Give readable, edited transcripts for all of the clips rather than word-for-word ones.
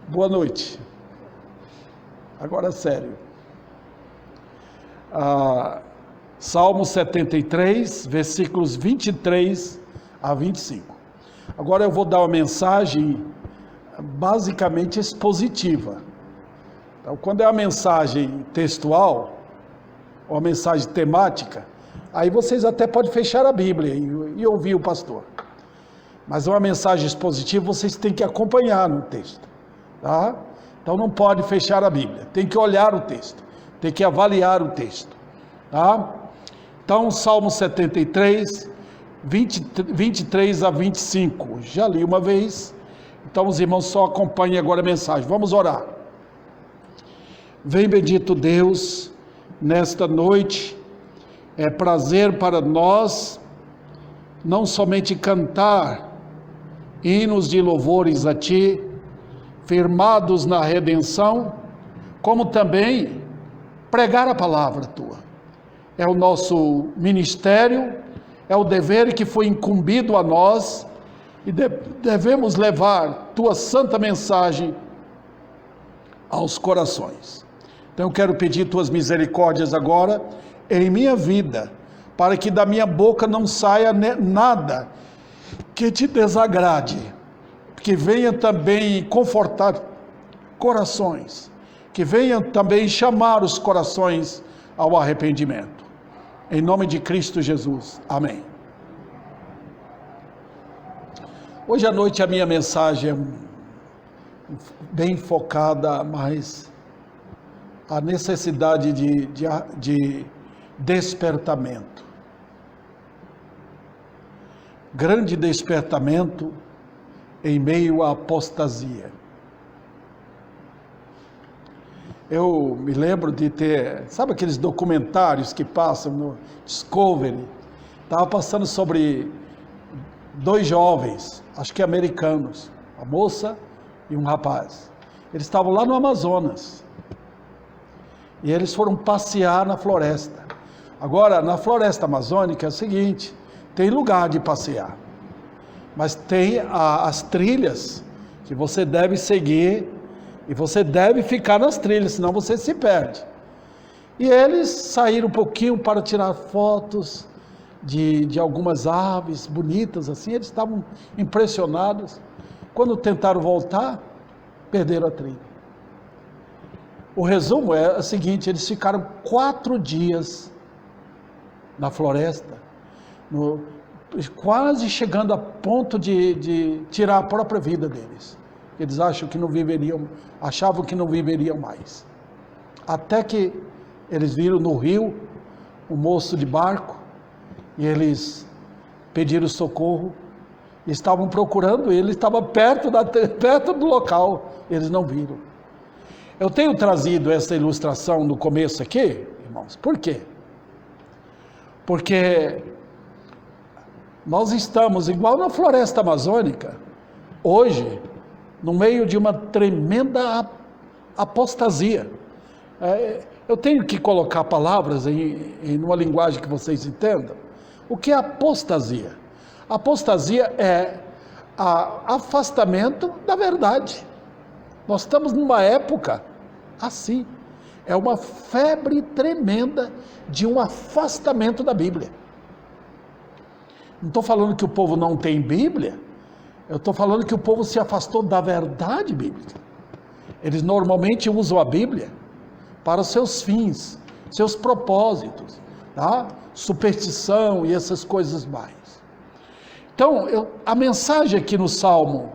Boa noite. Agora é sério. Salmo 73, versículos 23 a 25. Agora eu vou dar uma mensagem basicamente expositiva. Então, quando é uma mensagem textual, ou uma mensagem temática, aí vocês até podem fechar a Bíblia e ouvir o pastor. Mas uma mensagem expositiva vocês têm que acompanhar no texto. Tá? Então não pode fechar a Bíblia, tem que olhar o texto, tem que avaliar o texto. Tá? Então, Salmo 73, 23 a 25, já li uma vez, então os irmãos só acompanhem agora a mensagem. Vamos orar. Vem, bendito Deus, nesta noite, é prazer para nós, não somente cantar hinos de louvores a Ti, firmados na redenção, como também pregar a palavra Tua. É o nosso ministério, é o dever que foi incumbido a nós, e devemos levar Tua santa mensagem aos corações. Então eu quero pedir Tuas misericórdias agora em minha vida, para que da minha boca não saia nada que Te desagrade, que venha também confortar corações, que venha também chamar os corações ao arrependimento. Em nome de Cristo Jesus. Amém. Hoje à noite a minha mensagem é bem focada, mas a necessidade de despertamento. Grande despertamento em meio à apostasia. Eu me lembro de ter, sabe aqueles documentários que passam no Discovery? Estava passando sobre dois jovens, acho que americanos, uma moça e um rapaz. Eles estavam lá no Amazonas e eles foram passear na floresta. Agora, na floresta amazônica é o seguinte, tem lugar de passear, mas tem as trilhas que você deve seguir e você deve ficar nas trilhas, senão você se perde. E eles saíram um pouquinho para tirar fotos de algumas aves bonitas, assim, eles estavam impressionados. Quando tentaram voltar, perderam a trilha. O resumo é o seguinte, eles ficaram 4 dias na floresta, quase chegando a ponto de tirar a própria vida deles. Eles achavam que não viveriam mais. Até que eles viram no rio um moço de barco e eles pediram socorro. Estavam procurando ele, estava perto do local, eles não viram. Eu tenho trazido essa ilustração no começo aqui, irmãos, por quê? Porque nós estamos, igual na floresta amazônica, hoje, no meio de uma tremenda apostasia. Eu tenho que colocar palavras em uma linguagem que vocês entendam. O que é apostasia? Apostasia é afastamento da verdade. Nós estamos numa época assim. É uma febre tremenda de um afastamento da Bíblia. Não estou falando que o povo não tem Bíblia, eu estou falando que o povo se afastou da verdade bíblica. Eles normalmente usam a Bíblia para os seus fins, seus propósitos, tá? Superstição e essas coisas mais. Então, a mensagem aqui no Salmo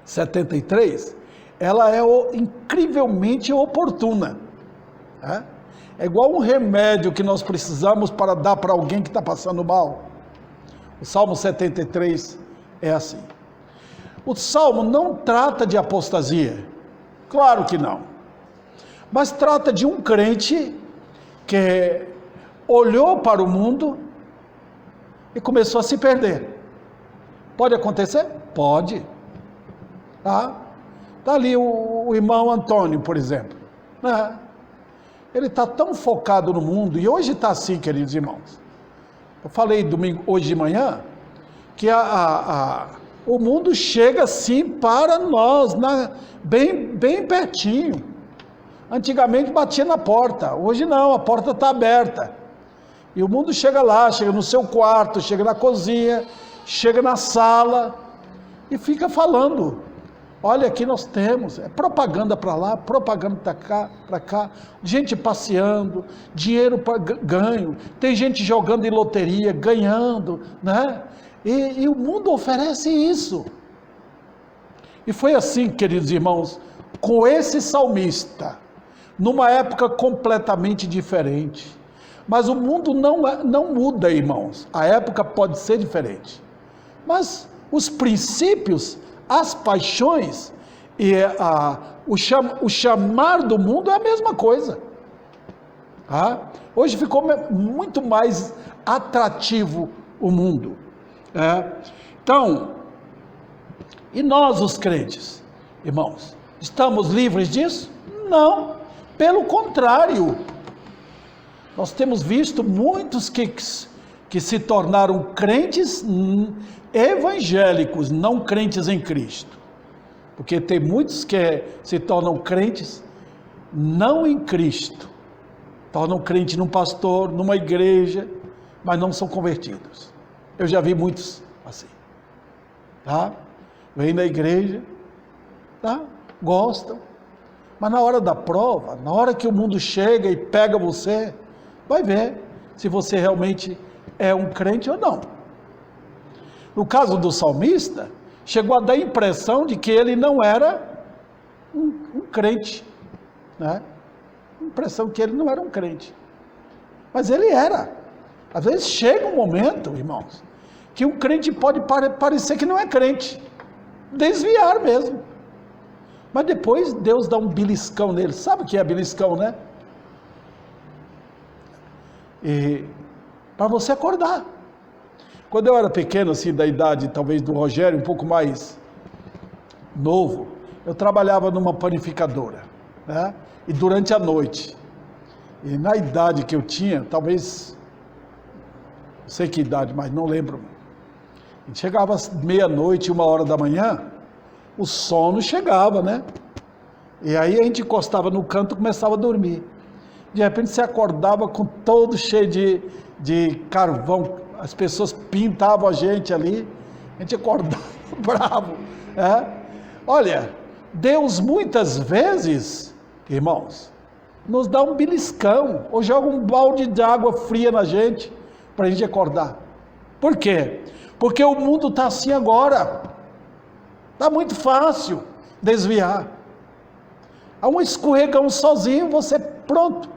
73, ela é incrivelmente oportuna. Tá? É igual um remédio que nós precisamos para dar para alguém que está passando mal. O Salmo 73 é assim. O Salmo não trata de apostasia, claro que não, mas trata de um crente que olhou para o mundo e começou a se perder. Pode acontecer? Pode. Tá ali o irmão Antônio, por exemplo, né? Ele está tão focado no mundo, e hoje está assim, queridos irmãos. Eu falei hoje de manhã, que O mundo chega sim para nós, bem pertinho. Antigamente batia na porta, hoje não, a porta está aberta. E o mundo chega lá, chega no seu quarto, chega na cozinha, chega na sala e fica falando. Olha, aqui nós temos, é propaganda para lá, propaganda para cá, gente passeando, dinheiro ganho, tem gente jogando em loteria, ganhando, né? E o mundo oferece isso. E foi assim, queridos irmãos, com esse salmista, numa época completamente diferente. Mas o mundo não muda, irmãos. A época pode ser diferente. Mas os princípios, as paixões e o chamar do mundo é a mesma coisa. Tá? Hoje ficou muito mais atrativo o mundo. Então, e nós os crentes, irmãos, estamos livres disso? Não, pelo contrário. Nós temos visto muitos que se tornaram crentes evangélicos, não crentes em Cristo. Porque tem muitos que se tornam crentes não em Cristo. Tornam crente num pastor, numa igreja, mas não são convertidos. Eu já vi muitos assim. Tá? Vêm da igreja, tá? Gostam. Mas na hora da prova, na hora que o mundo chega e pega você, vai ver se você realmente é um crente ou não. No caso do salmista, chegou a dar a impressão de que ele não era um crente, né? A impressão que ele não era um crente. Mas ele era. Às vezes chega um momento, irmãos, que um crente pode parecer que não é crente, desviar mesmo. Mas depois Deus dá um beliscão nele. Sabe o que é beliscão, né? E para você acordar. Quando eu era pequeno, assim, da idade talvez do Rogério, um pouco mais novo, eu trabalhava numa panificadora, né? E durante a noite, e na idade que eu tinha, talvez, não sei que idade, mas não lembro, a gente chegava às meia-noite, 1h da manhã, o sono chegava, né? E aí a gente encostava no canto e começava a dormir. De repente você acordava com todo cheio de carvão, as pessoas pintavam a gente ali, a gente acordava bravo. Olha, Deus muitas vezes, irmãos, nos dá um beliscão, ou joga um balde de água fria na gente, para a gente acordar. Por quê? Porque o mundo está assim agora, está muito fácil desviar. Há um escorregão sozinho, você pronto.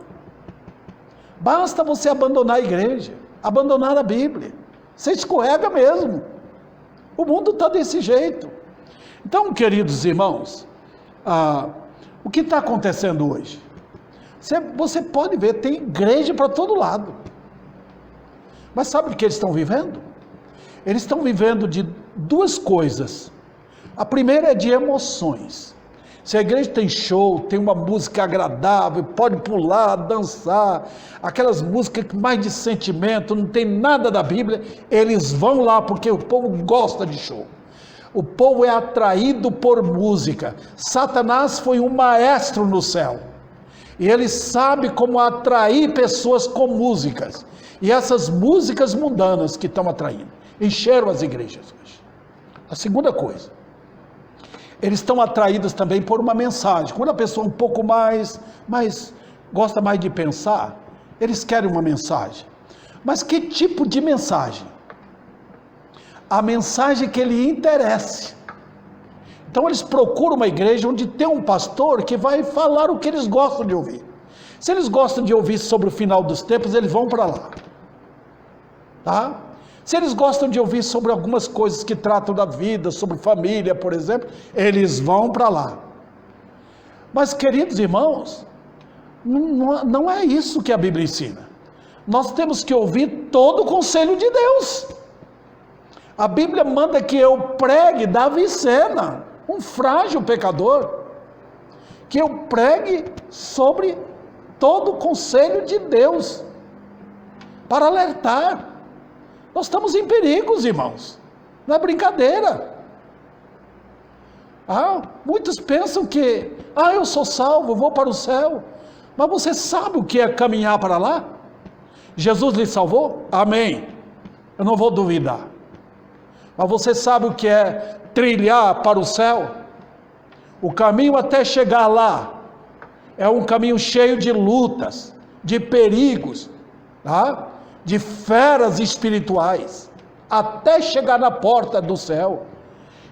Basta você abandonar a igreja, abandonar a Bíblia. Você escorrega mesmo. O mundo está desse jeito. Então, queridos irmãos, o que está acontecendo hoje? Você pode ver, tem igreja para todo lado. Mas sabe o que eles estão vivendo? Eles estão vivendo de duas coisas. A primeira é de emoções. Se a igreja tem show, tem uma música agradável, pode pular, dançar, aquelas músicas mais de sentimento, não tem nada da Bíblia, eles vão lá porque o povo gosta de show. O povo é atraído por música. Satanás foi um maestro no céu. E ele sabe como atrair pessoas com músicas. E essas músicas mundanas que estão atraindo, encheram as igrejas hoje. A segunda coisa, eles estão atraídos também por uma mensagem. Quando a pessoa um pouco mais gosta mais de pensar, eles querem uma mensagem. Mas que tipo de mensagem? A mensagem que lhe interesse. Então eles procuram uma igreja onde tem um pastor que vai falar o que eles gostam de ouvir. Se eles gostam de ouvir sobre o final dos tempos, eles vão para lá. Tá? Se eles gostam de ouvir sobre algumas coisas que tratam da vida, sobre família, por exemplo, eles vão para lá. Mas, queridos irmãos, não é isso que a Bíblia ensina. Nós temos que ouvir todo o conselho de Deus. A Bíblia manda que eu pregue Davi Sena, um frágil pecador, que eu pregue sobre todo o conselho de Deus, para alertar. Nós estamos em perigos, irmãos, não é brincadeira. Muitos pensam que, eu sou salvo, vou para o céu. Mas você sabe o que é caminhar para lá? Jesus lhe salvou? Amém. Eu não vou duvidar. Mas você sabe o que é trilhar para o céu? O caminho até chegar lá é um caminho cheio de lutas, de perigos, de feras espirituais, até chegar na porta do céu.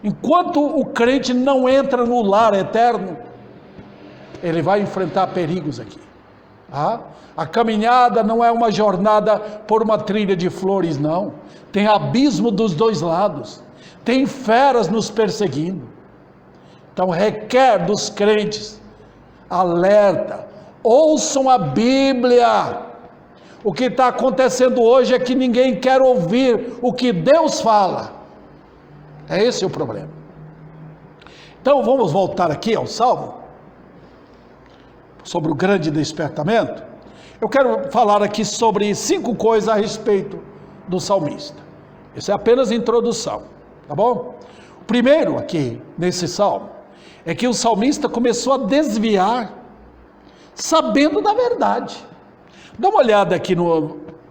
Enquanto o crente não entra no lar eterno, ele vai enfrentar perigos aqui. A caminhada não é uma jornada por uma trilha de flores, não. Tem abismo dos dois lados, tem feras nos perseguindo. Então requer dos crentes alerta, ouçam a Bíblia. O que está acontecendo hoje é que ninguém quer ouvir o que Deus fala. É esse o problema. Então vamos voltar aqui ao Salmo, sobre o grande despertamento. Eu quero falar aqui sobre 5 coisas a respeito do salmista. Isso é apenas introdução, tá bom? O primeiro aqui, nesse salmo, é que o salmista começou a desviar, sabendo da verdade. Dá uma olhada aqui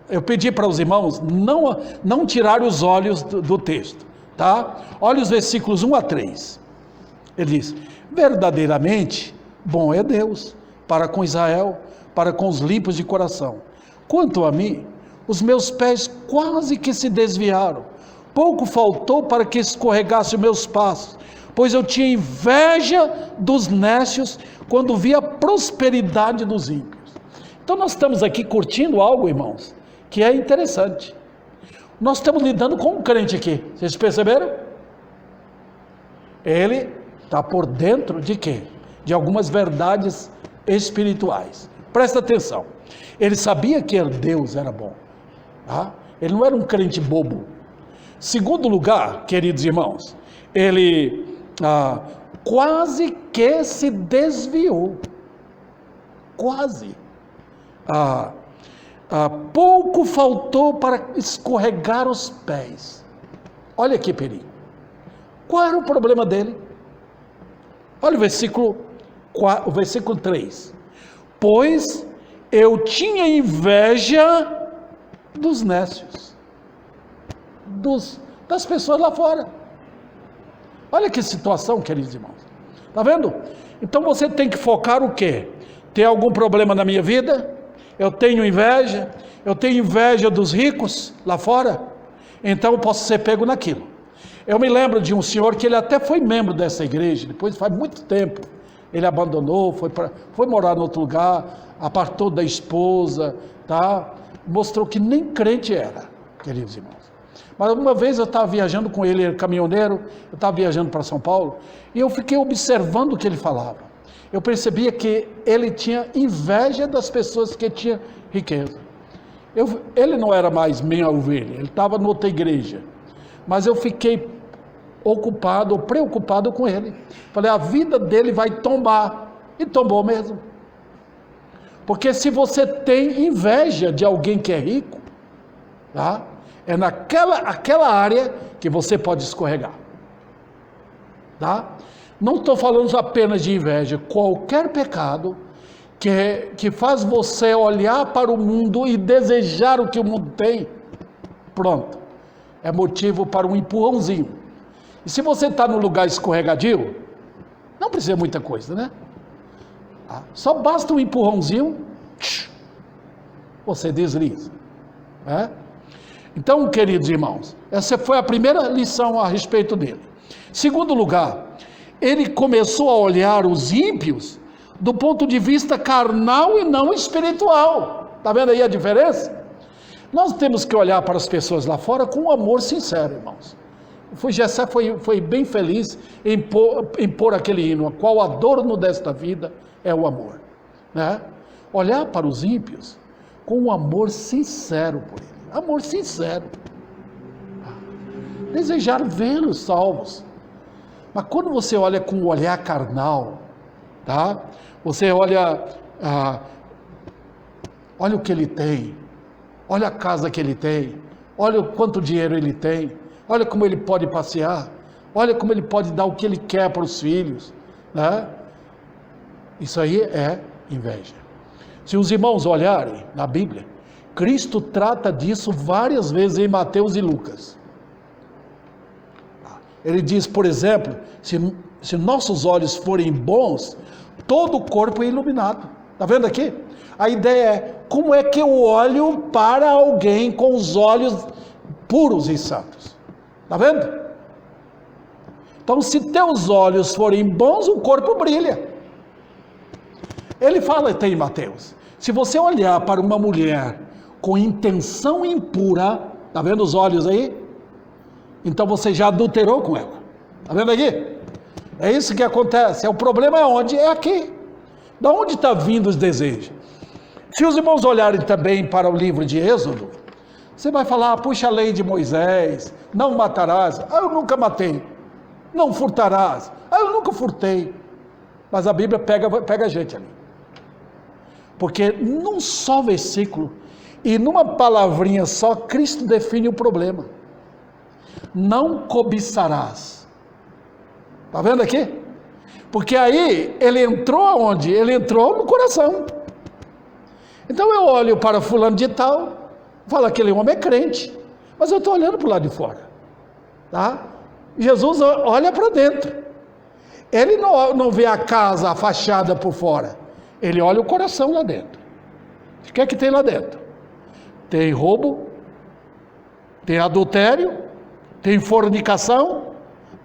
eu pedi para os irmãos não tirar os olhos do texto, tá? Olha os versículos 1 a 3. Ele diz: verdadeiramente bom é Deus para com Israel, para com os limpos de coração. Quanto a mim, os meus pés quase que se desviaram, pouco faltou para que escorregasse os meus passos, pois eu tinha inveja dos nécios quando vi a prosperidade dos ímpios. Então nós estamos aqui curtindo algo, irmãos, que é interessante. Nós estamos lidando com um crente aqui, vocês perceberam? Ele está por dentro de quê? De algumas verdades espirituais. Presta atenção. Ele sabia que Deus era bom. Ele não era um crente bobo. Segundo lugar, queridos irmãos, ele quase que se desviou. Quase. Pouco faltou para escorregar os pés. Olha que perigo. Qual era o problema dele? Olha o versículo 3. Pois eu tinha inveja dos nécios, das pessoas lá fora. Olha que situação, queridos irmãos. Está vendo? Então você tem que focar o quê? Tem algum problema na minha vida? Eu tenho inveja dos ricos lá fora? Então eu posso ser pego naquilo. Eu me lembro de um senhor que ele até foi membro dessa igreja, depois faz muito tempo, ele abandonou, foi morar em outro lugar, apartou da esposa, mostrou que nem crente era, queridos irmãos. Mas uma vez eu estava viajando com ele, ele caminhoneiro, eu estava viajando para São Paulo, e eu fiquei observando o que ele falava. Eu percebia que ele tinha inveja das pessoas que tinham riqueza. Ele não era mais minha ovelha, ele estava em outra igreja. Mas eu fiquei preocupado com ele. Falei, a vida dele vai tombar. E tombou mesmo. Porque se você tem inveja de alguém que é rico, é naquela área que você pode escorregar. Não estou falando apenas de inveja. Qualquer pecado que faz você olhar para o mundo e desejar o que o mundo tem, pronto, é motivo para um empurrãozinho. E se você está no lugar escorregadio, não precisa muita coisa, né? Só basta um empurrãozinho, você desliza. Então, queridos irmãos, essa foi a primeira lição a respeito dele. Segundo lugar, ele começou a olhar os ímpios do ponto de vista carnal e não espiritual. Está vendo aí a diferença? Nós temos que olhar para as pessoas lá fora com um amor sincero, irmãos. Jessé foi bem feliz em pôr aquele hino: qual adorno desta vida é o amor. Olhar para os ímpios com um amor sincero por ele. Amor sincero. Desejar vê-los salvos. Mas quando você olha com um olhar carnal, você olha o que ele tem, olha a casa que ele tem, olha o quanto dinheiro ele tem, olha como ele pode passear. Olha como ele pode dar o que ele quer para os filhos, né? Isso aí é inveja. Se os irmãos olharem na Bíblia, Cristo trata disso várias vezes em Mateus e Lucas. Ele diz, por exemplo, se nossos olhos forem bons, todo o corpo é iluminado. Está vendo aqui? A ideia é, como é que eu olho para alguém com os olhos puros e santos? Está vendo? Então, se teus olhos forem bons, o corpo brilha. Ele fala até em Mateus, se você olhar para uma mulher com intenção impura, está vendo os olhos aí? Então você já adulterou com ela. Está vendo aqui? É isso que acontece. O problema é onde? É aqui. Da onde está vindo os desejos? Se os irmãos olharem também para o livro de Êxodo, você vai falar, puxa a lei de Moisés, não matarás. Eu nunca matei. Não furtarás. Eu nunca furtei. Mas a Bíblia pega a gente ali. Porque num só versículo e numa palavrinha só, Cristo define o problema. Não cobiçarás. Está vendo aqui? Porque aí ele entrou aonde? Ele entrou no coração. Então eu olho para fulano de tal, falo, aquele homem é crente, mas eu estou olhando para o lado de fora. Tá? Jesus olha para dentro. Ele não vê a casa, a fachada por fora. Ele olha o coração lá dentro. O que é que tem lá dentro? Tem roubo, tem adultério, tem fornicação,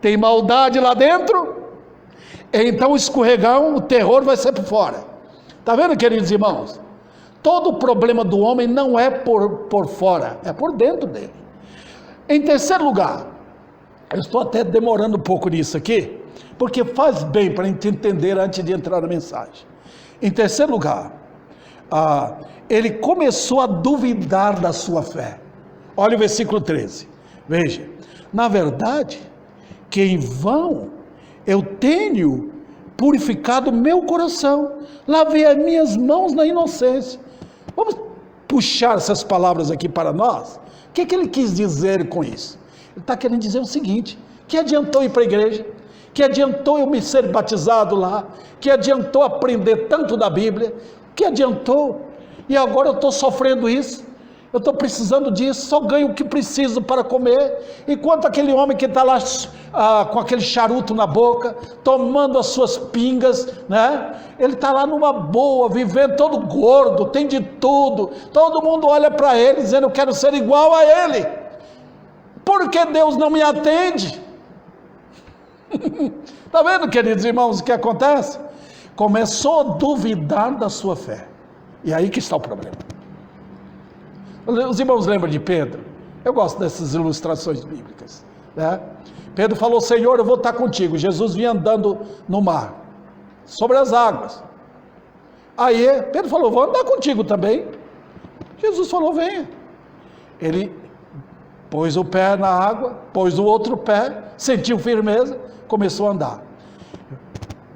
tem maldade lá dentro. Então o escorregão, o terror vai ser por fora. Está vendo, queridos irmãos? Todo o problema do homem não é por fora, é por dentro dele. Em terceiro lugar, eu estou até demorando um pouco nisso aqui, porque faz bem para a gente entender antes de entrar na mensagem. Em terceiro lugar, ele começou a duvidar da sua fé. Olha o versículo 13. Veja, na verdade, que em vão eu tenho purificado meu coração, lavei as minhas mãos na inocência. Vamos puxar essas palavras aqui para nós? O que ele quis dizer com isso? Ele está querendo dizer o seguinte, que adiantou ir para a igreja? Que adiantou eu me ser batizado lá? Que adiantou aprender tanto da Bíblia? Que adiantou? E agora eu estou sofrendo isso? Eu estou precisando disso, só ganho o que preciso para comer, enquanto aquele homem que está lá com aquele charuto na boca, tomando as suas pingas, né? Ele está lá numa boa, vivendo todo gordo, tem de tudo, todo mundo olha para ele dizendo, eu quero ser igual a ele, por que Deus não me atende? Está vendo, queridos irmãos, o que acontece? Começou a duvidar da sua fé, e aí que está o problema. Os irmãos lembram de Pedro? Eu gosto dessas ilustrações bíblicas, né? Pedro falou, Senhor, eu vou estar contigo. Jesus vinha andando no mar, sobre as águas. Aí Pedro falou, vou andar contigo também. Jesus falou, venha. Ele pôs o pé na água, pôs o outro pé, sentiu firmeza, começou a andar.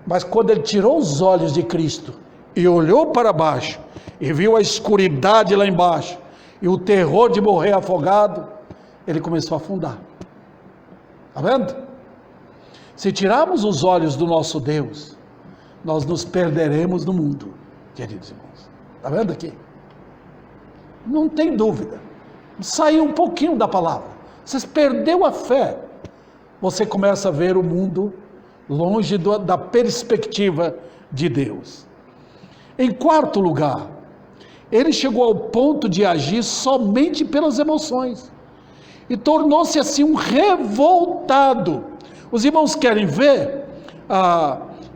Mas quando ele tirou os olhos de Cristo e olhou para baixo e viu a escuridade lá embaixo e o terror de morrer afogado, ele começou a afundar. Está vendo? Se tirarmos os olhos do nosso Deus, nós nos perderemos no mundo, queridos irmãos. Está vendo aqui? Não tem dúvida. Saiu um pouquinho da palavra. Você perdeu a fé. Você começa a ver o mundo longe da perspectiva de Deus. Em quarto lugar, ele chegou ao ponto de agir somente pelas emoções e tornou-se assim um revoltado. Os irmãos querem ver?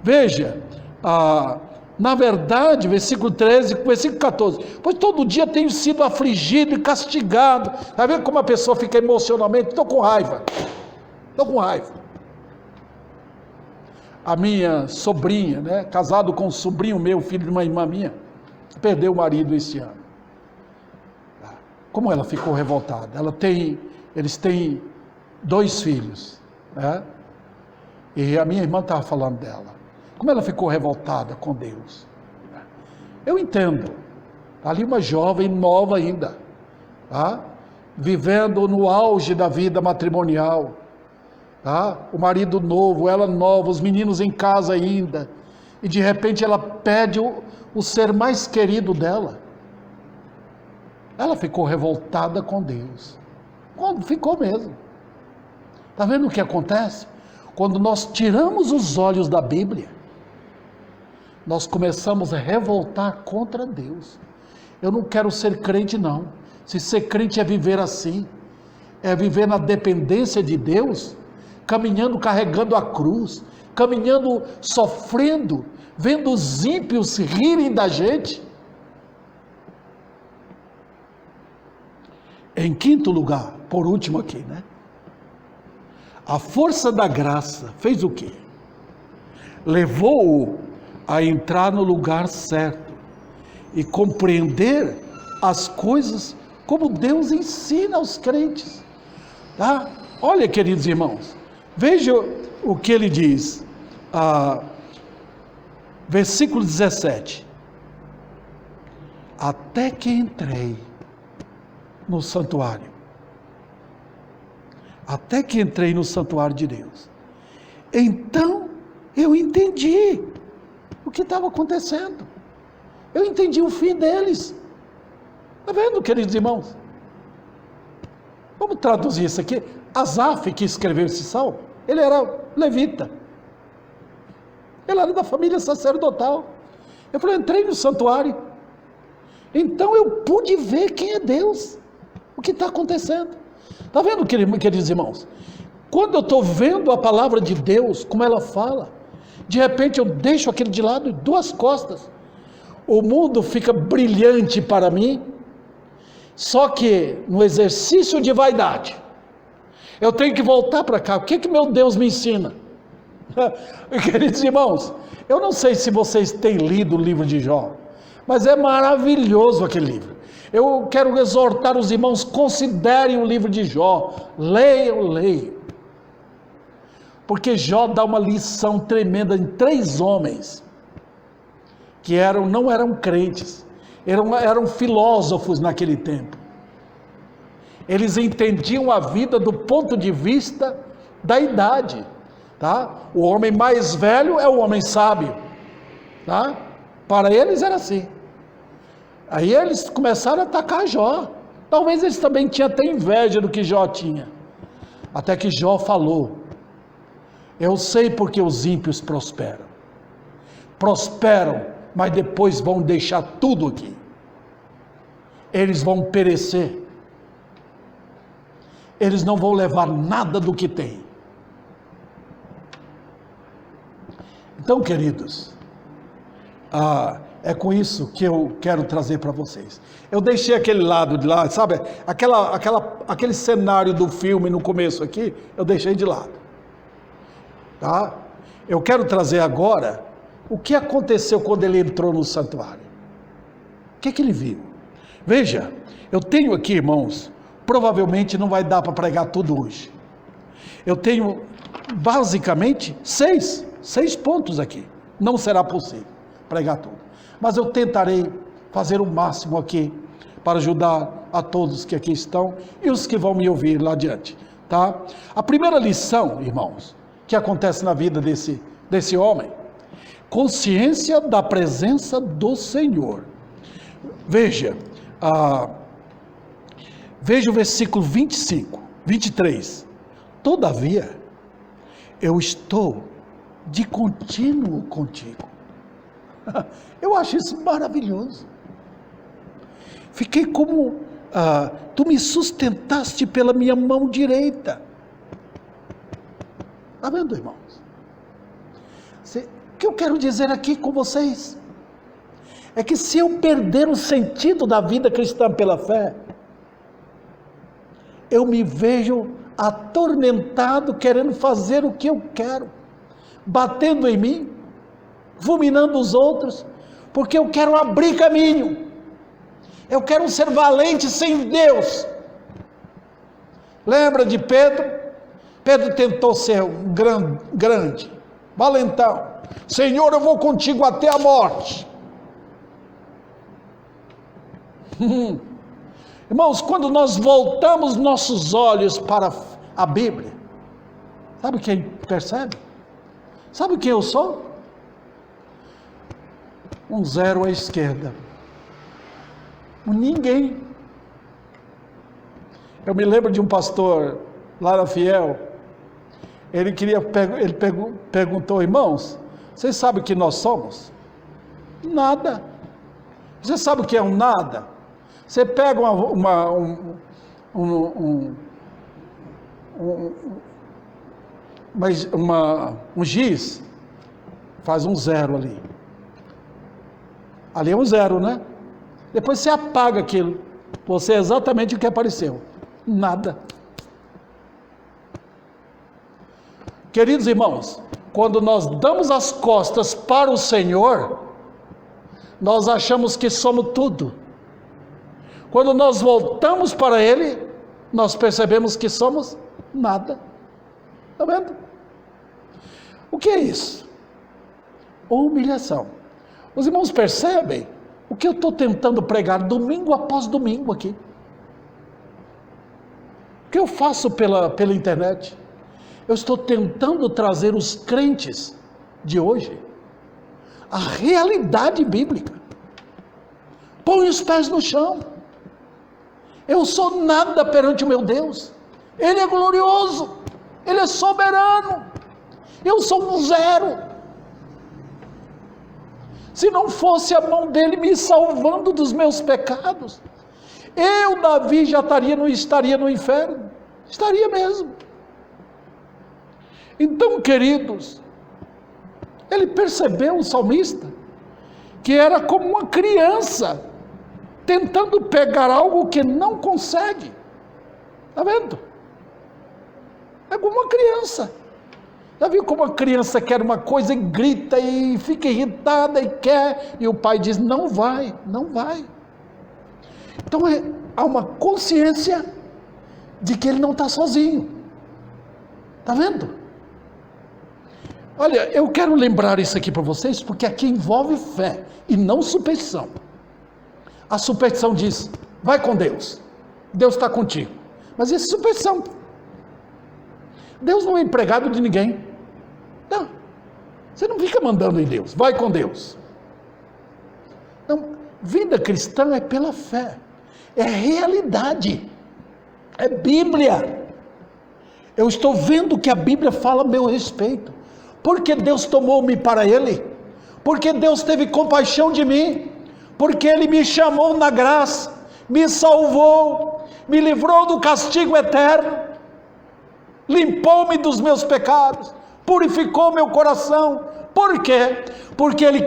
Veja, na verdade, versículo 13, versículo 14, pois todo dia tenho sido afligido e castigado. Está vendo como a pessoa fica emocionalmente? Estou com raiva. A minha sobrinha, né, casado com um sobrinho meu, filho de uma irmã minha, perdeu o marido esse ano. Como ela ficou revoltada? Eles têm 2 filhos, né? E a minha irmã estava falando dela. Como ela ficou revoltada com Deus. Eu entendo. Ali uma jovem nova ainda, tá? Vivendo no auge da vida matrimonial. tá? O marido novo, ela nova, os meninos em casa ainda, e de repente ela perde o ser mais querido dela. Ela ficou revoltada com Deus. Ficou mesmo. Está vendo o que acontece? Quando nós tiramos os olhos da Bíblia, nós começamos a revoltar contra Deus. Eu não quero ser crente, não. Se ser crente é viver assim, é viver na dependência de Deus, caminhando, carregando a cruz, caminhando, sofrendo, vendo os ímpios rirem da gente. Em quinto lugar, por último aqui, né? A força da graça fez o quê? Levou-o a entrar no lugar certo e compreender as coisas como Deus ensina aos crentes, tá? Olha, queridos irmãos, veja o que ele diz, versículo 17: até que entrei no santuário, até que entrei no santuário de Deus, então eu entendi o que estava acontecendo, eu entendi o fim deles. Está vendo, queridos irmãos? Vamos traduzir isso aqui. Asaf, que escreveu esse salmo, ele era levita, ele era da família sacerdotal. Eu falei, entrei no santuário, então eu pude ver quem é Deus, o que está acontecendo. Está vendo, queridos irmãos? Quando eu estou vendo a palavra de Deus, como ela fala, de repente eu deixo aquilo de lado e dou as costas. O mundo fica brilhante para mim, só que no exercício de vaidade, eu tenho que voltar para cá. O que meu Deus me ensina? Queridos irmãos, eu não sei se vocês têm lido o livro de Jó, mas é maravilhoso aquele livro. Eu quero exortar os irmãos, considerem o livro de Jó, leiam, porque Jó dá uma lição tremenda em 3 homens, que não eram crentes, eram filósofos naquele tempo. Eles entendiam a vida do ponto de vista da idade, tá? O homem mais velho é o homem sábio, tá? Para eles era assim. Aí eles começaram a atacar Jó. Talvez eles também tinham até inveja do que Jó tinha. Até que Jó falou: eu sei porque os ímpios prosperam, mas depois vão deixar tudo aqui, eles vão perecer, eles não vão levar nada do que tem. Então, queridos, é com isso que eu quero trazer para vocês. Eu deixei aquele lado de lá, sabe, aquele cenário do filme no começo aqui, eu deixei de lado, tá? Eu quero trazer agora o que aconteceu quando ele entrou no santuário. O que ele viu? Veja, eu tenho aqui, irmãos, provavelmente não vai dar para pregar tudo hoje. Eu tenho basicamente 6 pontos aqui. Não será possível pregar tudo, mas eu tentarei fazer o máximo aqui para ajudar a todos que aqui estão e os que vão me ouvir lá adiante, tá? A primeira lição, irmãos, que acontece na vida desse homem: consciência da presença do Senhor. Veja o versículo 23. Todavia, eu estou de contínuo contigo. Eu acho isso maravilhoso. Fiquei como, tu me sustentaste pela minha mão direita. Está vendo, irmãos? O que eu quero dizer aqui com vocês é que se eu perder o sentido da vida cristã pela fé, eu me vejo atormentado, querendo fazer o que eu quero, batendo em mim, fulminando os outros, porque eu quero abrir caminho, eu quero ser valente sem Deus. Lembra de Pedro? Pedro tentou ser um grande, valentão. Senhor, eu vou contigo até a morte. Irmãos, quando nós voltamos nossos olhos para a Bíblia, Sabe quem percebe? Sabe quem eu sou? Um zero à esquerda. Ninguém. Eu me lembro de um pastor lá na Fiel. Ele perguntou: irmãos, vocês sabem o que nós somos? Nada. Você sabe o que é um nada? Você pega um giz, faz um zero ali. Ali é um zero, né? Depois você apaga aquilo. Você é exatamente o que apareceu. Nada. Queridos irmãos, quando nós damos as costas para o Senhor, nós achamos que somos tudo. Quando nós voltamos para Ele, nós percebemos que somos nada. Está vendo? O que é isso? Humilhação. Os irmãos percebem o que eu estou tentando pregar domingo após domingo aqui? O que eu faço pela internet? Eu estou tentando trazer os crentes de hoje a realidade bíblica. Põe os pés no chão. Eu sou nada perante o meu Deus. Ele é glorioso. Ele é soberano. Eu sou um zero. Se não fosse a mão dele me salvando dos meus pecados, eu, Davi, já estaria no inferno. Estaria mesmo. Então, queridos, ele percebeu, o salmista, que era como uma criança tentando pegar algo que não consegue. Está vendo? É como uma criança. Já viu como uma criança quer uma coisa e grita e fica irritada e quer, e o pai diz: não vai, não vai. Então há uma consciência de que ele não está sozinho. Está vendo? Olha, eu quero lembrar isso aqui para vocês, porque aqui envolve fé e não superstição. A superstição diz: vai com Deus, Deus está contigo. Mas isso é superstição. Deus não é empregado de ninguém. Não, você não fica mandando em Deus, vai com Deus. Não, vida cristã é pela fé, é realidade, é Bíblia. Eu estou vendo que a Bíblia fala a meu respeito. Porque Deus tomou-me para Ele, porque Deus teve compaixão de mim, porque Ele me chamou na graça, me salvou, me livrou do castigo eterno, limpou-me dos meus pecados, purificou meu coração. Por quê? Porque Ele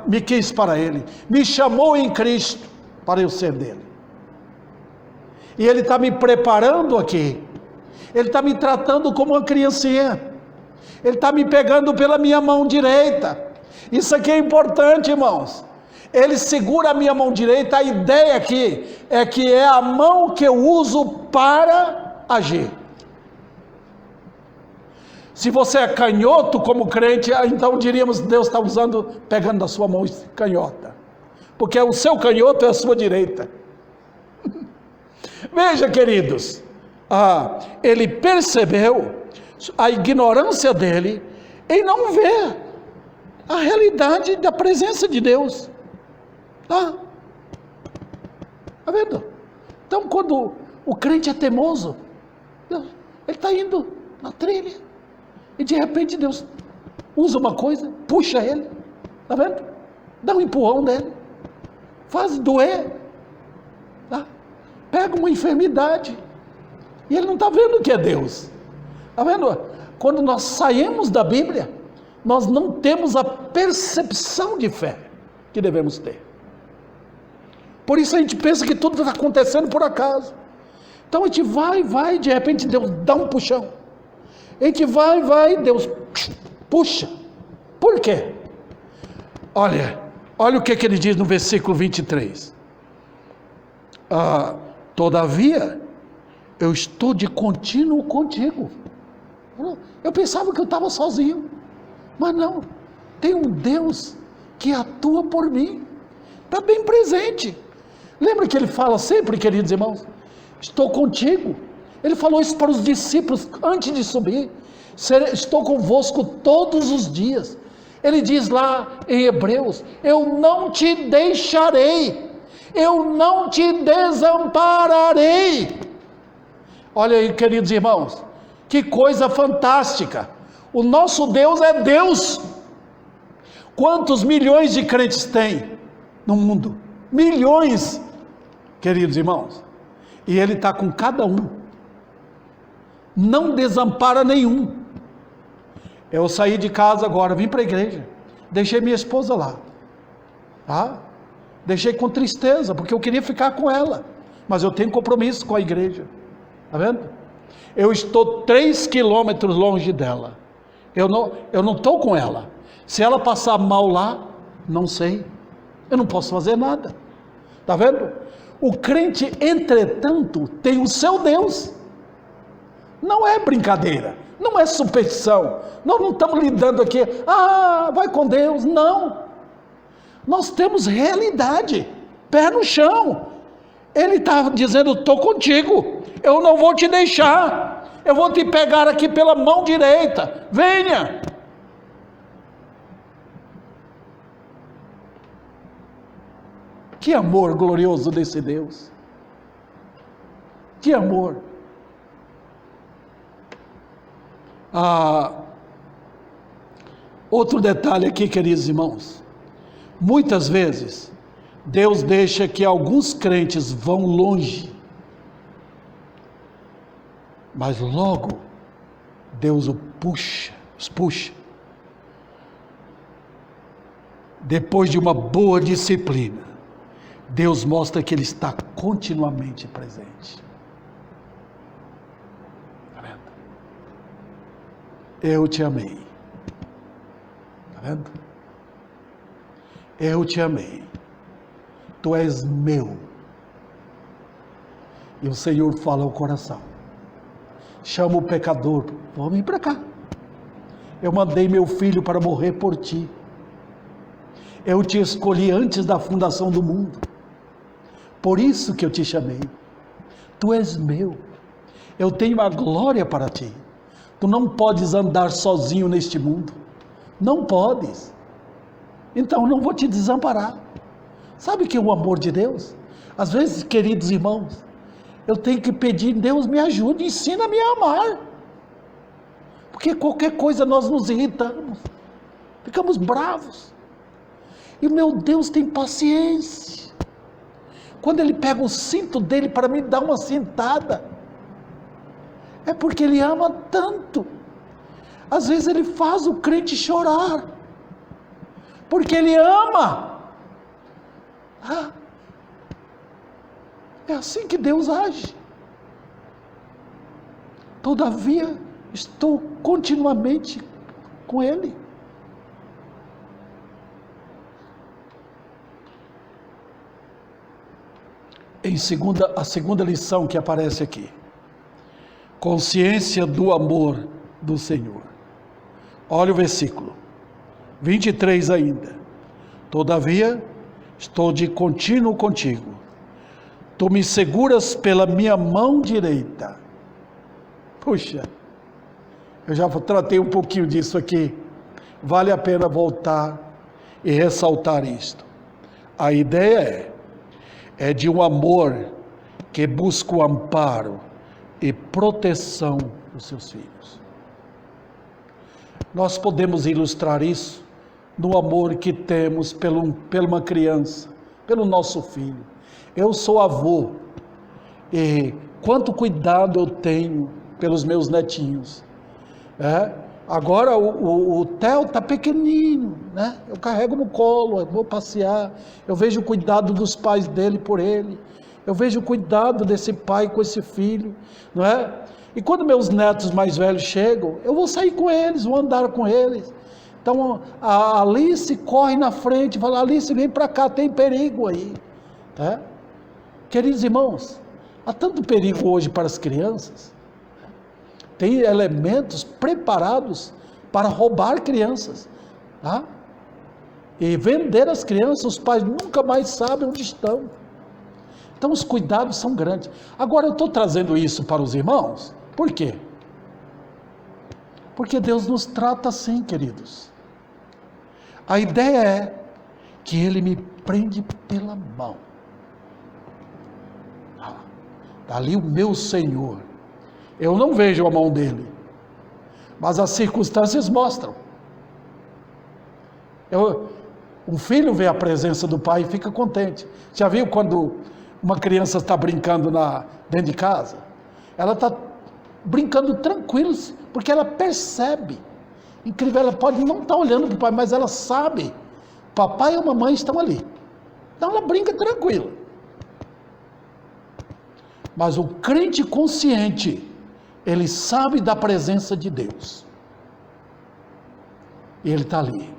me quis para Ele, me chamou em Cristo para eu ser dele. E Ele está me preparando aqui, Ele está me tratando como uma criancinha. Ele está me pegando pela minha mão direita. Isso aqui é importante, irmãos. Ele segura a minha mão direita. A ideia aqui é que é a mão que eu uso para agir. Se você é canhoto como crente, então diríamos: Deus está pegando da sua mão canhota, porque o seu canhoto é a sua direita. Veja, queridos, ele percebeu a ignorância dele em não ver a realidade da presença de Deus. Está vendo? Então, quando o crente é teimoso, ele está indo na trilha, e de repente Deus usa uma coisa, puxa ele, está vendo? Dá um empurrão nele, faz doer, tá? Pega uma enfermidade, e ele não está vendo o que é Deus. Está vendo? Quando nós saímos da Bíblia, nós não temos a percepção de fé que devemos ter. Por isso a gente pensa que tudo está acontecendo por acaso. Então a gente vai, de repente Deus dá um puxão. A gente vai, Deus puxa. Por quê? Olha o que ele diz no versículo 23. Todavia, eu estou de contínuo contigo. Eu pensava que eu estava sozinho, mas não, tem um Deus que atua por mim, está bem presente. Lembra que ele fala sempre, queridos irmãos: estou contigo, Ele falou isso para os discípulos antes de subir. Estou convosco todos os dias. Ele diz lá em Hebreus: eu não te deixarei, eu não te desampararei. Olha aí, queridos irmãos, que coisa fantástica. O nosso Deus é Deus. Quantos milhões de crentes tem no mundo? Milhões, queridos irmãos. E Ele está com cada um. Não desampara nenhum. Eu saí de casa agora, vim para a igreja. Deixei minha esposa lá. Tá? Deixei com tristeza, porque eu queria ficar com ela. Mas eu tenho compromisso com a igreja. Está vendo? Eu estou 3 quilômetros longe dela. Eu não estou com ela. Se ela passar mal lá, não sei. Eu não posso fazer nada. Está vendo? O crente, entretanto, tem o seu Deus. Não é brincadeira. Não é superstição. Nós não estamos lidando aqui, vai com Deus. Não. Nós temos realidade. Pé no chão. Ele está dizendo: estou contigo. Eu não vou te deixar. Eu vou te pegar aqui pela mão direita. Venha. Que amor glorioso desse Deus. Que amor. Outro detalhe aqui, queridos irmãos. Muitas vezes, Deus deixa que alguns crentes vão longe. Mas logo, Deus os puxa. Depois de uma boa disciplina, Deus mostra que Ele está continuamente presente. Está vendo? Eu te amei. Está vendo? Eu te amei. Tu és meu. E o Senhor fala ao coração: chama o pecador, vamos vir para cá. Eu mandei meu filho para morrer por ti. Eu te escolhi antes da fundação do mundo. Por isso que eu te chamei. Tu és meu. Eu tenho a glória para ti. Tu não podes andar sozinho neste mundo. Não podes. Então não vou te desamparar. Sabe o que é o amor de Deus? Às vezes, queridos irmãos, eu tenho que pedir: Deus me ajude, ensina-me a amar. Porque qualquer coisa nós nos irritamos. Ficamos bravos. E meu Deus tem paciência. Quando Ele pega o cinto dele para me dar uma cintada, é porque Ele ama tanto. Às vezes Ele faz o crente chorar, porque Ele ama. É assim que Deus age. Todavia, estou continuamente com Ele. A segunda lição que aparece aqui: consciência do amor do Senhor. Olha o versículo 23 ainda. Todavia, estou de contínuo contigo. Tu me seguras pela minha mão direita. Puxa, eu já tratei um pouquinho disso aqui. Vale a pena voltar e ressaltar isto. A ideia é de um amor que busca o amparo e proteção dos seus filhos. Nós podemos ilustrar isso no amor que temos pela uma criança, pelo nosso filho. Eu sou avô e quanto cuidado eu tenho pelos meus netinhos. Agora o Theo está pequenininho, né? Eu carrego no colo, eu vou passear, eu vejo o cuidado dos pais dele por ele, eu vejo o cuidado desse pai com esse filho, não é? E quando meus netos mais velhos chegam, eu vou sair com eles, vou andar com eles. Então a Alice corre na frente e fala: Alice, vem para cá, tem perigo aí. Tá? Queridos irmãos, há tanto perigo hoje para as crianças. Tem elementos preparados para roubar crianças, tá? E vender as crianças. Os pais nunca mais sabem onde estão. Então os cuidados são grandes. Agora eu estou trazendo isso para os irmãos, por quê? Porque Deus nos trata assim, queridos. A ideia é que Ele me prende pela mão. Está ali o meu Senhor. Eu não vejo a mão dele, mas as circunstâncias mostram. Um filho vê a presença do pai e fica contente. Já viu quando uma criança está brincando dentro de casa? Ela está brincando tranquilo, porque ela percebe. Incrível, ela pode não estar olhando para o pai, mas ela sabe. Papai e a mamãe estão ali. Então ela brinca tranquila. Mas o crente consciente, ele sabe da presença de Deus. E ele está ali.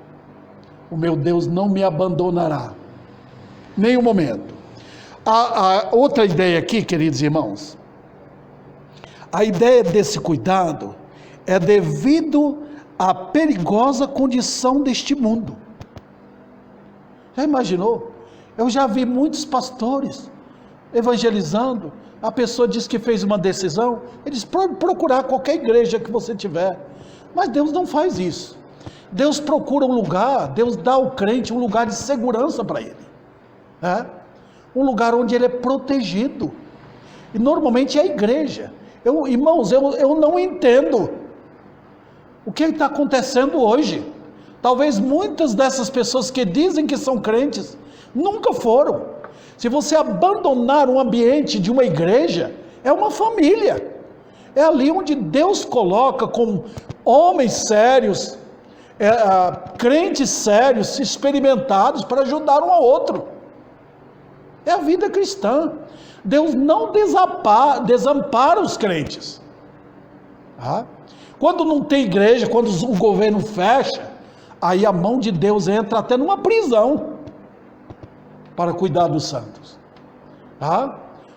O meu Deus não me abandonará. Nem um momento. A outra ideia aqui, queridos irmãos. A ideia desse cuidado é devido à perigosa condição deste mundo. Já imaginou? Eu já vi muitos pastores evangelizando. A pessoa diz que fez uma decisão. Ele diz, procurar qualquer igreja que você tiver. Mas Deus não faz isso. Deus procura um lugar, Deus dá ao crente um lugar de segurança para ele. Um lugar onde ele é protegido. E normalmente é a igreja. Irmãos, eu não entendo o que está acontecendo hoje. Talvez muitas dessas pessoas que dizem que são crentes, nunca foram. Se você abandonar um ambiente de uma igreja, é uma família. É ali onde Deus coloca com homens sérios, crentes sérios, experimentados para ajudar um ao outro. É a vida cristã. Deus não desampara os crentes. Quando não tem igreja, quando o governo fecha, aí a mão de Deus entra até numa prisão para cuidar dos santos.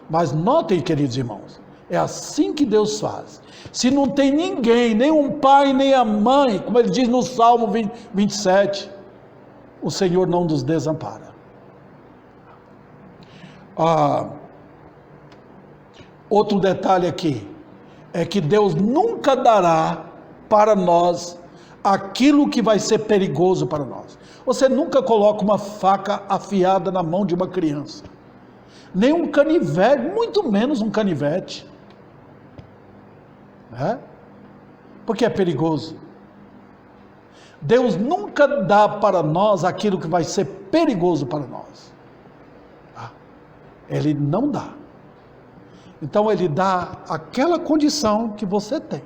Mas notem, queridos irmãos, é assim que Deus faz. Se não tem ninguém, nem um pai, nem a mãe, como ele diz no Salmo 27, o Senhor não nos desampara. Outro detalhe aqui, é que Deus nunca dará para nós aquilo que vai ser perigoso para nós. Você nunca coloca uma faca afiada na mão de uma criança, nem um canivete, muito menos um canivete, porque é perigoso. Deus nunca dá para nós aquilo que vai ser perigoso para nós. Ele não dá. Então ele dá aquela condição que você tem.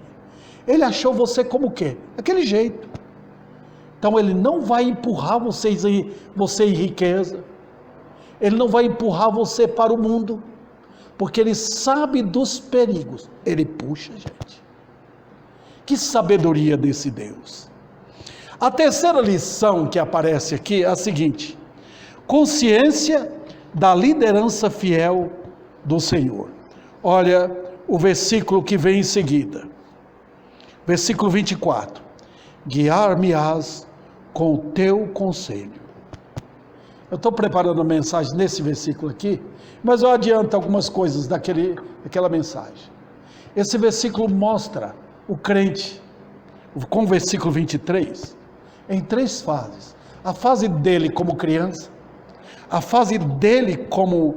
Ele achou você como o quê? Daquele jeito. Então ele não vai empurrar você em riqueza. Ele não vai empurrar você para o mundo. Porque ele sabe dos perigos. Ele puxa, gente. Que sabedoria desse Deus. A terceira lição que aparece aqui é a seguinte: consciência da liderança fiel do Senhor. Olha o versículo que vem em seguida. Versículo 24. Guiar-me-ás com o teu conselho. Eu estou preparando a mensagem nesse versículo aqui, mas eu adianto algumas coisas daquela mensagem. Esse versículo mostra o crente, com o versículo 23, em 3 fases. A fase dele como criança, a fase dele como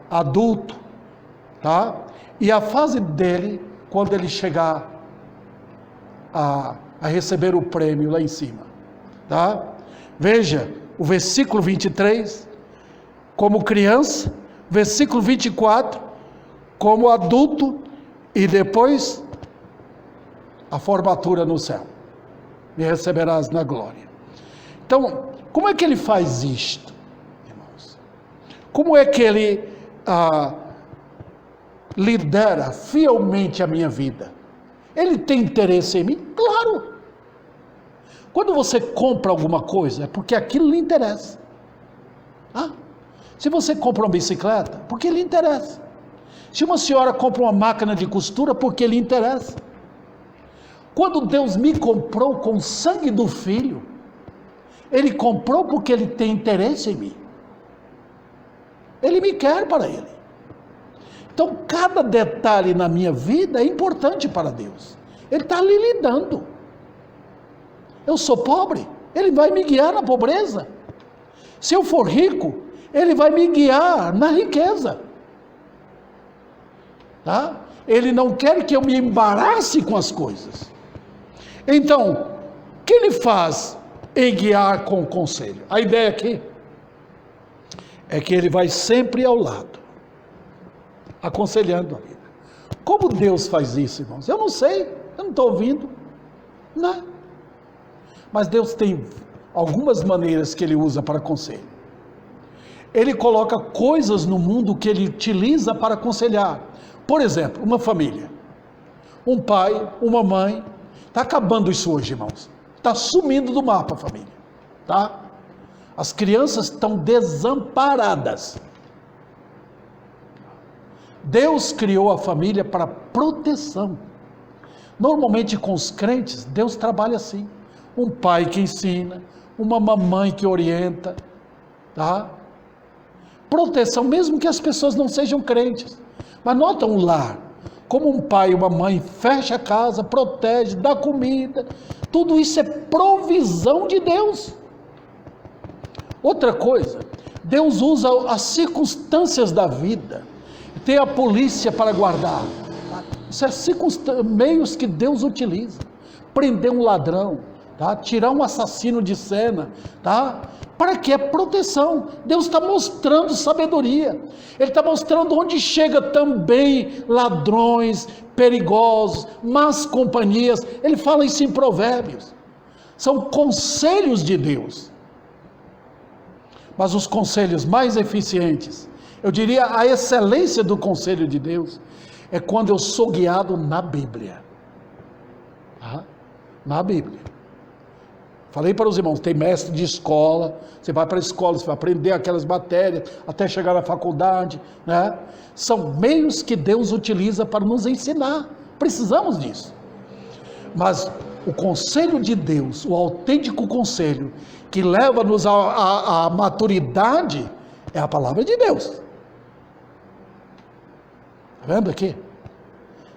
adulto, e a fase dele quando ele chegar a receber o prêmio lá em cima. Veja, o versículo 23, como criança, versículo 24, como adulto, e depois a formatura no céu. Me receberás na glória. Então, como é que ele faz isto, irmãos? Como é que ele lidera fielmente a minha vida? Ele tem interesse em mim? Claro! Quando você compra alguma coisa, é porque aquilo lhe interessa. Se você compra uma bicicleta, porque lhe interessa. Se uma senhora compra uma máquina de costura, porque lhe interessa. Quando Deus me comprou com o sangue do Filho, Ele comprou porque Ele tem interesse em mim. Ele me quer para Ele. Então, cada detalhe na minha vida é importante para Deus. Ele está ali lidando. Eu sou pobre, Ele vai me guiar na pobreza. Se eu for rico, Ele vai me guiar na riqueza. Tá? Ele não quer que eu me embarace com as coisas. Então, o que Ele faz em guiar com o conselho? A ideia aqui é que Ele vai sempre ao lado, aconselhando a vida. Como Deus faz isso, irmãos? Eu não sei, eu não estou ouvindo. Não. Mas Deus tem algumas maneiras que Ele usa para conselho. Ele coloca coisas no mundo que Ele utiliza para aconselhar. Por exemplo, uma família. Um pai, uma mãe. Está acabando isso hoje, irmãos. Está sumindo do mapa a família. Tá? As crianças estão desamparadas. Deus criou a família para proteção. Normalmente com os crentes, Deus trabalha assim. Um pai que ensina, uma mamãe que orienta, tá? Proteção, mesmo que as pessoas não sejam crentes. Mas nota um lar, como um pai e uma mãe fecha a casa, protege, dá comida, tudo isso é provisão de Deus. Outra coisa, Deus usa as circunstâncias da vida, tem a polícia para guardar, tá? Isso é meios que Deus utiliza. Prender um ladrão, tá? Tirar um assassino de cena, tá? Para que? É proteção. Deus está mostrando sabedoria. Ele está mostrando onde chega também ladrões, perigosos, más companhias. Ele fala isso em Provérbios. São conselhos de Deus. Mas os conselhos mais eficientes, eu diria a excelência do conselho de Deus, é quando eu sou guiado na Bíblia. Tá? Na Bíblia. Falei para os irmãos, tem mestre de escola, você vai para a escola, você vai aprender aquelas matérias, até chegar na faculdade, né? São meios que Deus utiliza para nos ensinar, precisamos disso. Mas o conselho de Deus, o autêntico conselho, que leva-nos à maturidade, é a palavra de Deus. Está vendo aqui?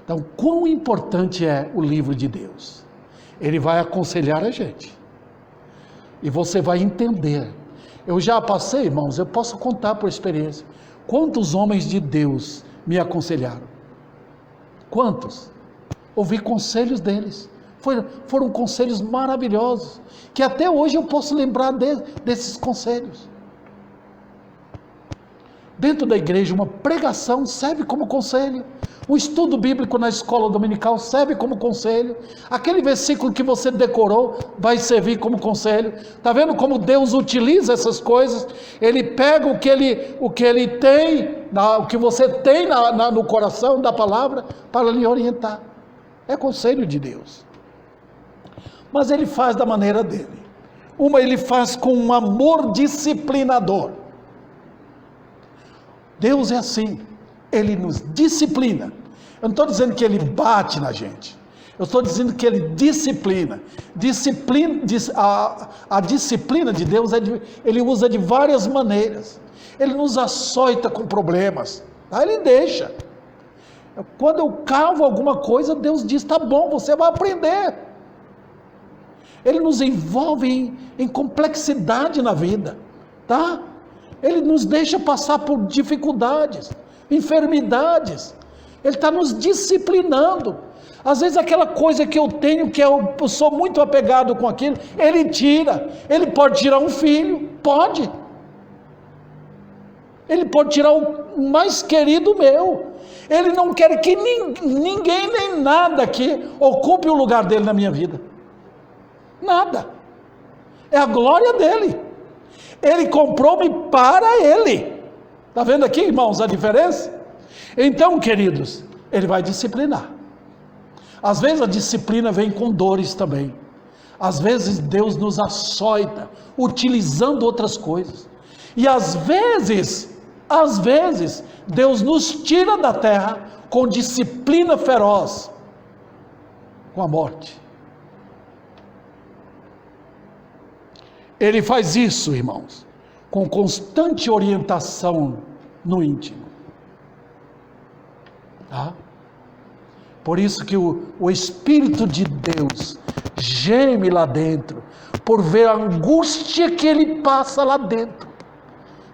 Então, quão importante é o livro de Deus? Ele vai aconselhar a gente. E você vai entender. Eu já passei, irmãos, eu posso contar por experiência. Quantos homens de Deus me aconselharam? Quantos? Ouvi conselhos deles. Foram conselhos maravilhosos, que até hoje eu posso lembrar desses conselhos. Dentro da igreja, uma pregação serve como conselho. Um estudo bíblico na escola dominical serve como conselho. Aquele versículo que você decorou vai servir como conselho. Está vendo como Deus utiliza essas coisas? Ele pega o que ele tem, o que você tem no coração da palavra, para lhe orientar. É conselho de Deus. Mas Ele faz da maneira dele. Ele faz com um amor disciplinador. Deus é assim, Ele nos disciplina. Eu não estou dizendo que Ele bate na gente, eu estou dizendo que Ele disciplina. A disciplina de Deus, Ele usa de várias maneiras. Ele nos açoita com problemas, tá? Ele deixa. Quando eu cavo alguma coisa, Deus diz, tá bom, você vai aprender. Ele nos envolve em complexidade na vida, tá? Ele nos deixa passar por dificuldades, enfermidades. Ele está nos disciplinando. Às vezes aquela coisa que eu tenho, que eu sou muito apegado com aquilo, Ele tira. Ele pode tirar um filho, pode. Ele pode tirar o mais querido meu. Ele não quer que ninguém nem nada aqui ocupe o lugar dele na minha vida. Nada. É a glória dele. Ele comprou-me para Ele. Está vendo aqui, irmãos, a diferença? Então, queridos, Ele vai disciplinar. Às vezes a disciplina vem com dores também. Às vezes Deus nos açoita, utilizando outras coisas. E às vezes, Deus nos tira da terra com disciplina feroz, com a morte. Ele faz isso, irmãos, com constante orientação no íntimo. Tá? Por isso que o Espírito de Deus geme lá dentro, por ver a angústia que Ele passa lá dentro,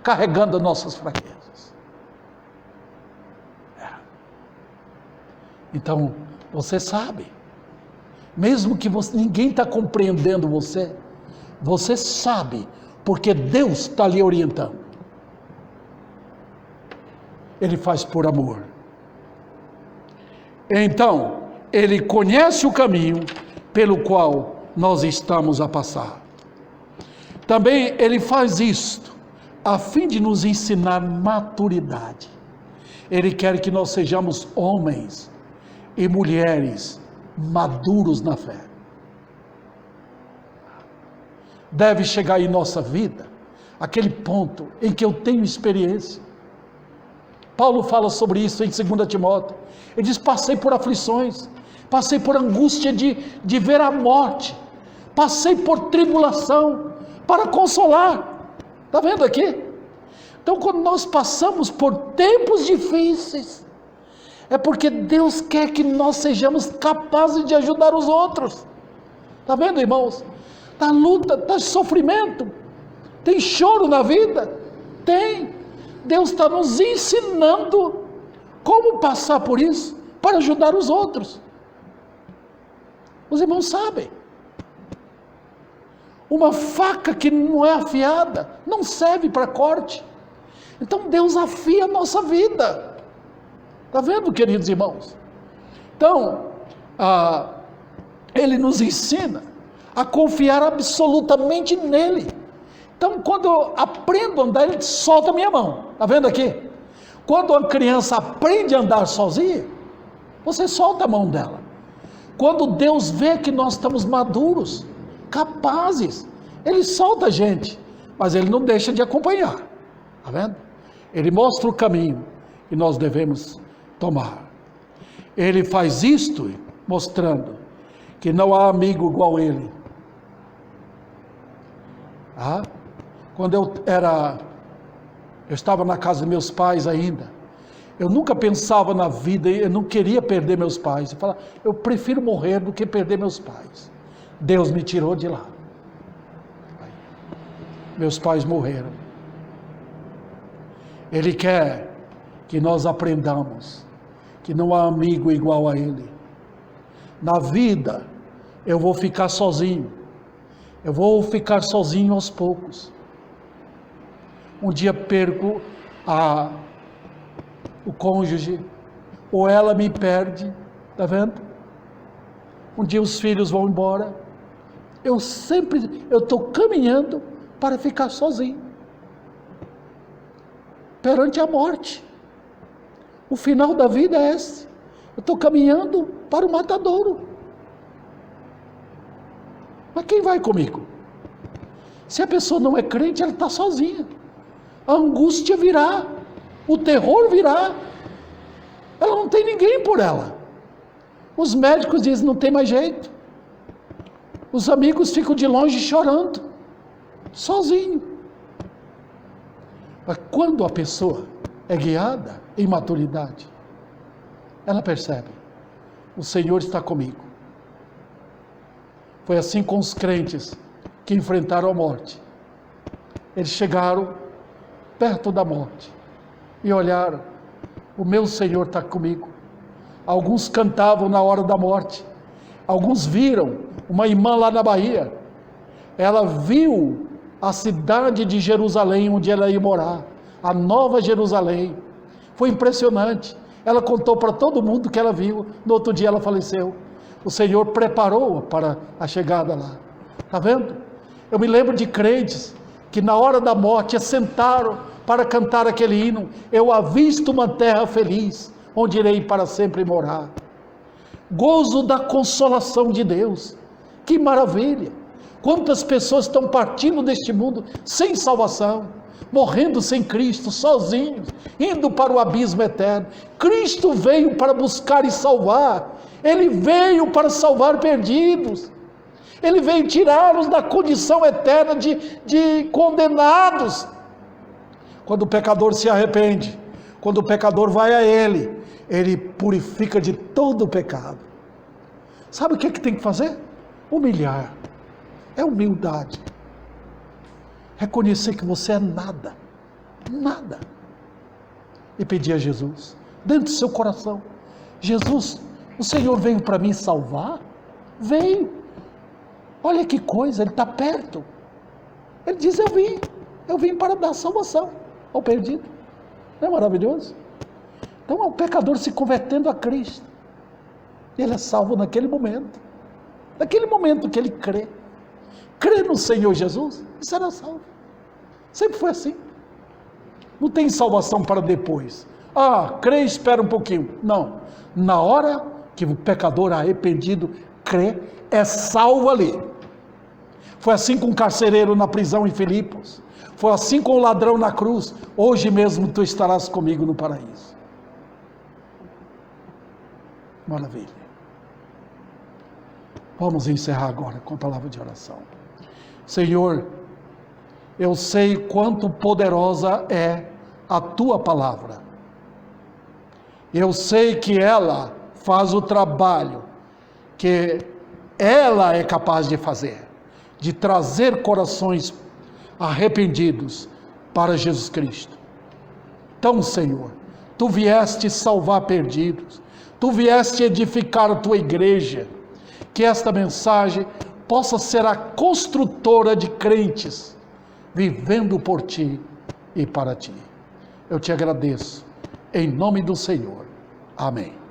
carregando as nossas fraquezas. Então, você sabe, mesmo que ninguém está compreendendo você, você sabe, porque Deus está lhe orientando. Ele faz por amor. Então, Ele conhece o caminho pelo qual nós estamos a passar. Também Ele faz isto, a fim de nos ensinar maturidade. Ele quer que nós sejamos homens e mulheres maduros na fé. Deve chegar em nossa vida aquele ponto em que eu tenho experiência. Paulo fala sobre isso em 2 Timóteo. Ele diz: passei por aflições, passei por angústia de ver a morte, passei por tribulação para consolar. Está vendo aqui? Então, quando nós passamos por tempos difíceis, é porque Deus quer que nós sejamos capazes de ajudar os outros. Está vendo, irmãos? Está luta, está sofrimento, tem choro na vida? Tem. Deus está nos ensinando como passar por isso para ajudar os outros. Os irmãos sabem. Uma faca que não é afiada não serve para corte. Então Deus afia a nossa vida. Está vendo, queridos irmãos? Então, Ele nos ensina a confiar absolutamente nele. Então, quando eu aprendo a andar, Ele solta a minha mão. Está vendo aqui? Quando a criança aprende a andar sozinha, você solta a mão dela. Quando Deus vê que nós estamos maduros, capazes, Ele solta a gente, mas Ele não deixa de acompanhar. Está vendo? Ele mostra o caminho que nós devemos tomar. Ele faz isto mostrando que não há amigo igual a Ele. Quando eu estava na casa dos meus pais ainda, eu nunca pensava na vida, eu não queria perder meus pais. Eu falava, eu prefiro morrer do que perder meus pais. Deus me tirou de lá. Meus pais morreram. Ele quer que nós aprendamos que não há amigo igual a Ele. Na vida, eu vou ficar sozinho. Eu vou ficar sozinho aos poucos. Um dia perco o cônjuge, ou ela me perde, está vendo? Um dia os filhos vão embora. Eu estou caminhando para ficar sozinho. Perante a morte. O final da vida é esse. Eu estou caminhando para o matadouro. Mas quem vai comigo? Se a pessoa não é crente, ela está sozinha. A angústia virá, o terror virá. Ela não tem ninguém por ela. Os médicos dizem, não tem mais jeito. Os amigos ficam de longe chorando, sozinho. Mas quando a pessoa é guiada em maturidade, ela percebe, o Senhor está comigo. Foi assim com os crentes que enfrentaram a morte. Eles chegaram perto da morte e olharam, o meu Senhor está comigo. Alguns cantavam na hora da morte, alguns viram uma irmã lá na Bahia, ela viu a cidade de Jerusalém onde ela ia morar, a Nova Jerusalém. Foi impressionante. Ela contou para todo mundo que ela viu. No outro dia ela faleceu. O Senhor preparou-a para a chegada lá. Está vendo? Eu me lembro de crentes que na hora da morte assentaram para cantar aquele hino: eu avisto uma terra feliz, onde irei para sempre morar. Gozo da consolação de Deus. Que maravilha! Quantas pessoas estão partindo deste mundo sem salvação, morrendo sem Cristo, sozinhos, indo para o abismo eterno. Cristo veio para buscar e salvar. Ele veio para salvar perdidos. Ele veio tirá-los da condição eterna de condenados. Quando o pecador se arrepende, quando o pecador vai a Ele, Ele purifica de todo o pecado. Sabe o que tem que fazer? Humilhar. É humildade. Reconhecer que você é nada. Nada. E pedir a Jesus, dentro do seu coração: Jesus, o Senhor veio para me salvar? Veio. Olha que coisa, Ele está perto. Ele diz: eu vim para dar salvação ao perdido. Não é maravilhoso? Então é o pecador se convertendo a Cristo. Ele é salvo naquele momento. Naquele momento que ele crê. Crê no Senhor Jesus e será salvo. Sempre foi assim. Não tem salvação para depois. Crê e espera um pouquinho. Não. Na hora que o pecador arrependido crê, é salvo ali. Foi assim com o carcereiro na prisão em Filipos. Foi assim com o ladrão na cruz. Hoje mesmo tu estarás comigo no paraíso. Maravilha. Vamos encerrar agora com a palavra de oração. Senhor, eu sei quanto poderosa é a tua palavra. Eu sei que ela faz o trabalho que ela é capaz de fazer, de trazer corações arrependidos para Jesus Cristo. Então, Senhor, tu vieste salvar perdidos, tu vieste edificar a tua igreja, que esta mensagem possa ser a construtora de crentes, vivendo por ti e para ti. Eu te agradeço, em nome do Senhor. Amém.